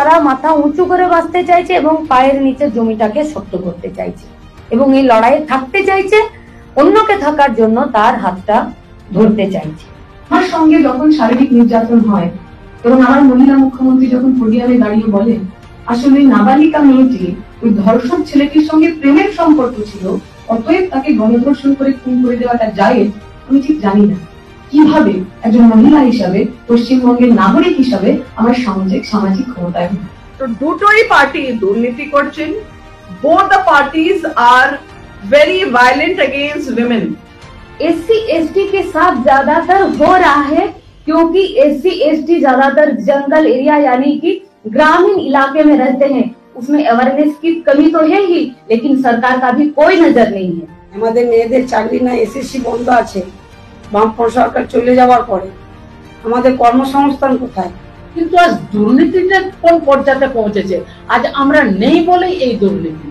তারা মাথা উঁচু করে বাঁচতে চাইছে এবং পায়ের নিচে জমিটাকে শক্ত করতে চাইছে এবং এই লড়াইয়ে থাকতে চাইছে, অন্যকে থাকার জন্য তার হাতটা ধরতে চাইছে। আমার সঙ্গে যখন শারীরিক নির্যাতন হয় এবং আমার মহিলা মুখ্যমন্ত্রী যখন পোডিয়ামে দাঁড়িয়ে বলেন আসলে নাবালিকা মেয়েটি ওই ধর্ষক ছেলেটির সঙ্গে প্রেমের সম্পর্ক ছিল, অতএব তাকে গণধর্ষণ করে খুন করে দেওয়াটা জায়েজ, আমি ঠিক জানি না কিভাবে একজন মহিলা হিসাবে, পশ্চিমবঙ্গের নাগরিক হিসাবে আমার সামাজিক ক্ষমতায়। তো দুটোই পার্টি দুর্নীতি করছেন। both the parties are very violent against women. SC ST के साथ ज्यादातर हो रहा है क्योंकि एससी एसटी ज्यादातर जंगल एरिया यानी कि ग्रामीण इलाके में रहते हैं, उसमें अवेयरनेस की कमी तो है ही, लेकिन सरकार का भी कोई नजर नहीं है। আমাদের মেয়েদের চাকরি না, এসএসসি বন্ধ আছে বামপন্থী সরকার চলে যাওয়ার পরে, আমাদের কর্মসংস্থান কোথায়? কিন্তু আজ দুর্নীতিটা কোন পর্যায়ে পৌঁছেছে, আজ আমরা নেই বলেই এই দুর্নীতি।